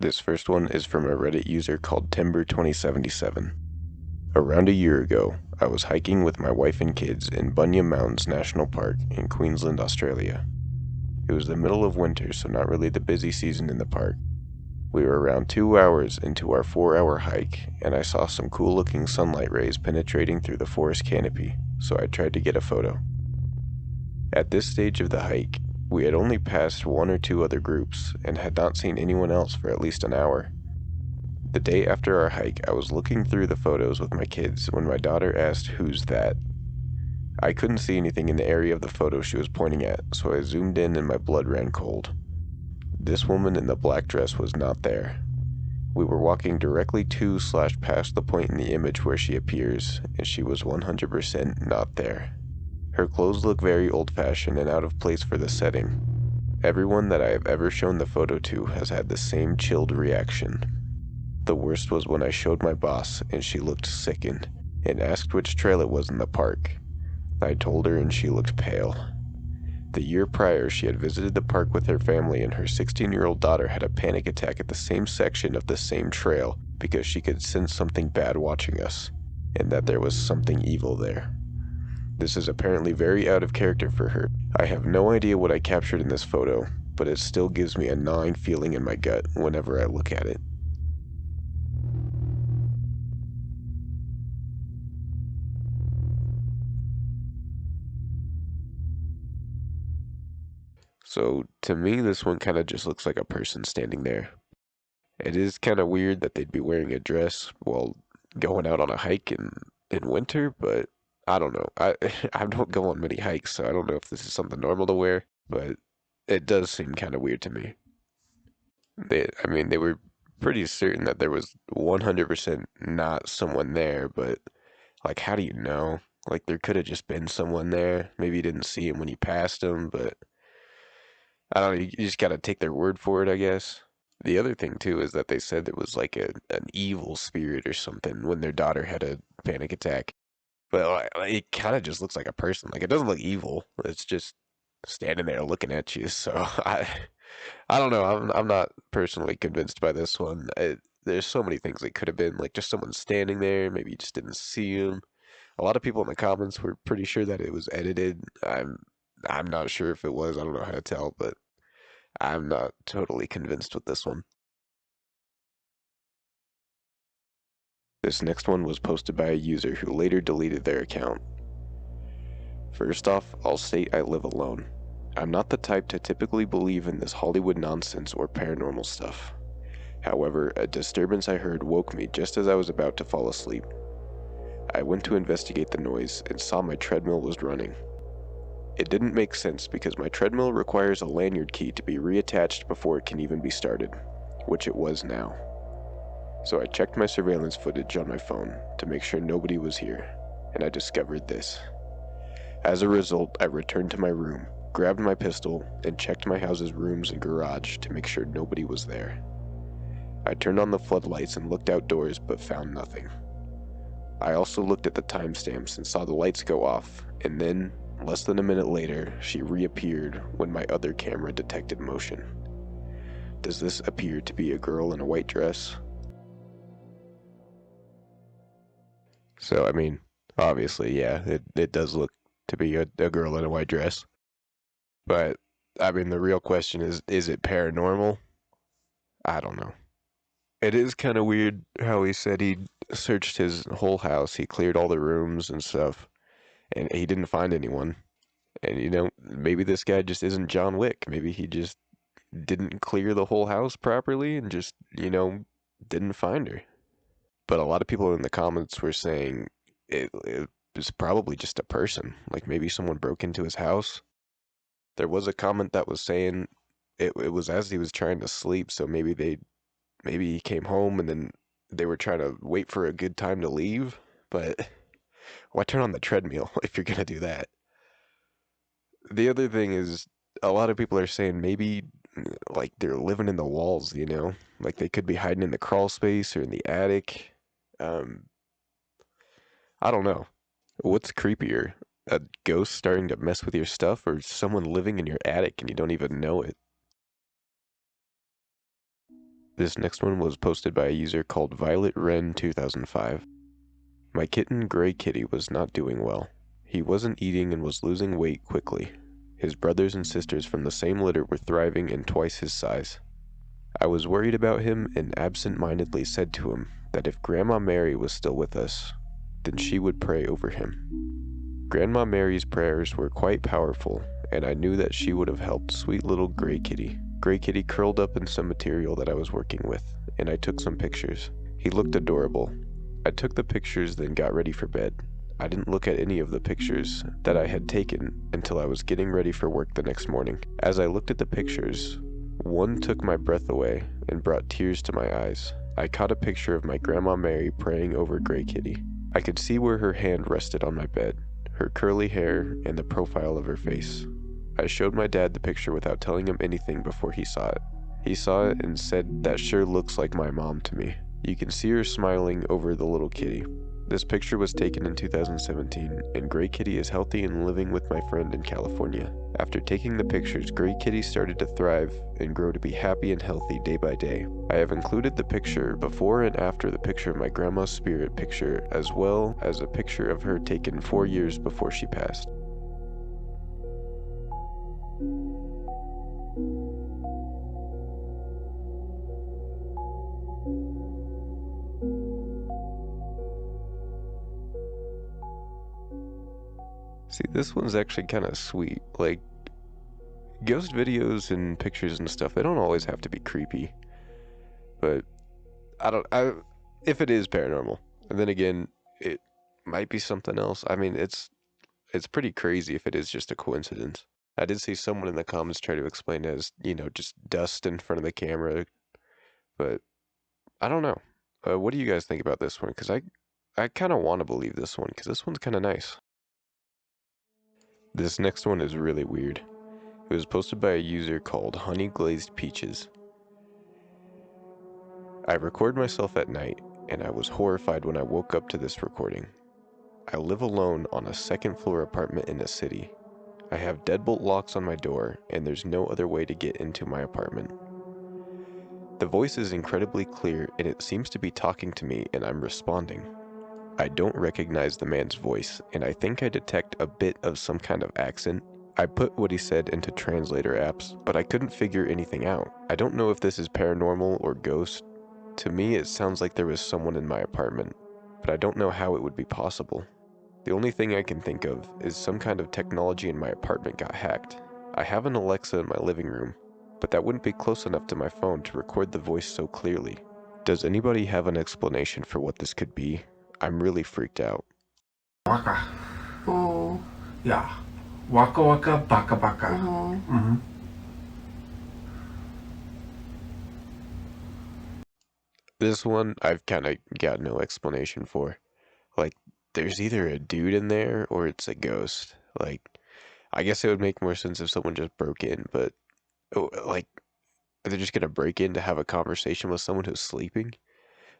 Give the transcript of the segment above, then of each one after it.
This first one is from a Reddit user called Timber2077. Around a year ago, I was hiking with my wife and kids in Bunyam Mountains National Park in Queensland, Australia. It was the middle of winter, so not really the busy season in the park. We were around 2 hours into our 4-hour hike, and I saw some cool looking sunlight rays penetrating through the forest canopy, so I tried to get a photo. At this stage of the hike, we had only passed one or two other groups and had not seen anyone else for at least an hour. The day after our hike, I was looking through the photos with my kids when my daughter asked, "Who's that?" I couldn't see anything in the area of the photo she was pointing at, so I zoomed in and my blood ran cold. This woman in the black dress was not there. We were walking directly to/past the point in the image where she appears, and she was 100% not there. Her clothes look very old-fashioned and out of place for the setting. Everyone that I have ever shown the photo to has had the same chilled reaction. The worst was when I showed my boss and she looked sickened and asked which trail it was in the park. I told her and she looked pale. The year prior, she had visited the park with her family and her 16-year-old daughter had a panic attack at the same section of the same trail because she could sense something bad watching us, and that there was something evil there. This is apparently very out of character for her. I have no idea what I captured in this photo, but it still gives me a gnawing feeling in my gut whenever I look at it. So, to me, this one kind of just looks like a person standing there. It is kind of weird that they'd be wearing a dress while going out on a hike in winter, but I don't know. I don't go on many hikes, so I don't know if this is something normal to wear, but it does seem kind of weird to me. They were pretty certain that there was 100% not someone there, but like, how do you know? Like, there could have just been someone there. Maybe you didn't see him when you passed him, but I don't know. You just gotta take their word for it, I guess. The other thing too is that they said it was like an evil spirit or something when their daughter had a panic attack. But it kind of just looks like a person. Like, it doesn't look evil. It's just standing there looking at you. So I don't know. I'm not personally convinced by this one. There's so many things it could have been. Like, just someone standing there. Maybe you just didn't see him. A lot of people in the comments were pretty sure that it was edited. I'm not sure if it was. I don't know how to tell, but I'm not totally convinced with this one. This next one was posted by a user who later deleted their account. First off, I'll state I live alone. I'm not the type to typically believe in this Hollywood nonsense or paranormal stuff. However, a disturbance I heard woke me just as I was about to fall asleep. I went to investigate the noise and saw my treadmill was running. It didn't make sense because my treadmill requires a lanyard key to be reattached before it can even be started, which it was now. So I checked my surveillance footage on my phone to make sure nobody was here, and I discovered this. As a result, I returned to my room, grabbed my pistol, and checked my house's rooms and garage to make sure nobody was there. I turned on the floodlights and looked outdoors but found nothing. I also looked at the timestamps and saw the lights go off, and then, less than a minute later, she reappeared when my other camera detected motion. Does this appear to be a girl in a white dress? So, obviously, yeah, it does look to be a girl in a white dress. But, the real question is it paranormal? I don't know. It is kind of weird how he said he searched his whole house, he cleared all the rooms and stuff, and he didn't find anyone. And, maybe this guy just isn't John Wick. Maybe he just didn't clear the whole house properly and just, didn't find her. But a lot of people in the comments were saying it was probably just a person. Like, maybe someone broke into his house. There was a comment that was saying it was as he was trying to sleep, so maybe he came home and then they were trying to wait for a good time to leave. But why turn on the treadmill if you're gonna do that? The other thing is, a lot of people are saying maybe like they're living in the walls. Like they could be hiding in the crawl space or in the attic. Um, I don't know. What's creepier? A ghost starting to mess with your stuff or someone living in your attic and you don't even know it? This next one was posted by a user called Violet Wren 2005. My kitten, Gray Kitty, was not doing well. He wasn't eating and was losing weight quickly. His brothers and sisters from the same litter were thriving and twice his size. I was worried about him and absent-mindedly said to him that if Grandma Mary was still with us, then she would pray over him. Grandma Mary's prayers were quite powerful, and I knew that she would have helped sweet little Gray Kitty. Gray Kitty curled up in some material that I was working with, and I took some pictures. He looked adorable. I took the pictures, then got ready for bed. I didn't look at any of the pictures that I had taken until I was getting ready for work the next morning. As I looked at the pictures, one took my breath away and brought tears to my eyes. I caught a picture of my Grandma Mary praying over Gray Kitty. I could see where her hand rested on my bed, her curly hair, and the profile of her face. I showed my dad the picture without telling him anything before he saw it. He saw it and said, "That sure looks like my mom to me." You can see her smiling over the little kitty. This picture was taken in 2017, and Gray Kitty is healthy and living with my friend in California. After taking the pictures, Gray Kitty started to thrive and grow to be happy and healthy day by day. I have included the picture before and after the picture of my grandma's spirit picture, as well as a picture of her taken 4 years before she passed. See, this one's actually kind of sweet. Like, ghost videos and pictures and stuff, they don't always have to be creepy. But if it is paranormal, and then again, it might be something else. I mean, it's pretty crazy if it is just a coincidence. I did see someone in the comments try to explain it as, just dust in front of the camera, but I don't know. What do you guys think about this one? Because I kind of want to believe this one, because this one's kind of nice. This next one is really weird. It was posted by a user called Honey Glazed Peaches. I record myself at night, and I was horrified when I woke up to this recording. I live alone on a second-floor apartment in a city. I have deadbolt locks on my door, and there's no other way to get into my apartment. The voice is incredibly clear, and it seems to be talking to me, and I'm responding. I don't recognize the man's voice, and I think I detect a bit of some kind of accent. I put what he said into translator apps, but I couldn't figure anything out. I don't know if this is paranormal or ghost. To me, it sounds like there was someone in my apartment, but I don't know how it would be possible. The only thing I can think of is some kind of technology in my apartment got hacked. I have an Alexa in my living room, but that wouldn't be close enough to my phone to record the voice so clearly. Does anybody have an explanation for what this could be? I'm really freaked out. Waka. Oh. Yeah. Waka waka baka baka. Uh-huh. This one, I've kind of got no explanation for. Like, there's either a dude in there or it's a ghost. Like, I guess it would make more sense if someone just broke in, but, like, are they just gonna break in to have a conversation with someone who's sleeping?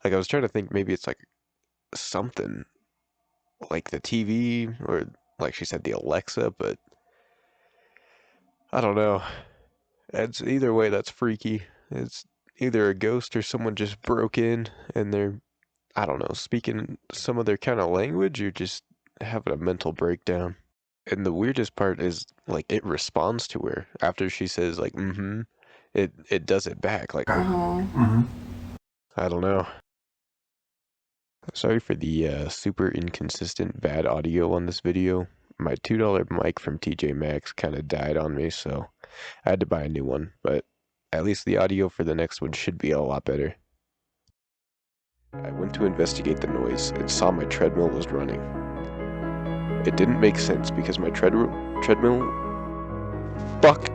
Like, I was trying to think maybe it's like something like the TV or, like she said, the Alexa, but I don't know. It's either way, that's freaky. It's either a ghost or someone just broke in and they're, I don't know, speaking some other kind of language or just having a mental breakdown. And the weirdest part is, like, it responds to her after she says, like, it does it back. Like, Uh-huh. I don't know. Sorry for the super inconsistent bad audio on this video. My $2 mic from TJ Maxx kind of died on me, so I had to buy a new one, but at least the audio for the next one should be a lot better. I went to investigate the noise and saw my treadmill was running. It didn't make sense because my treadmill... Fuck!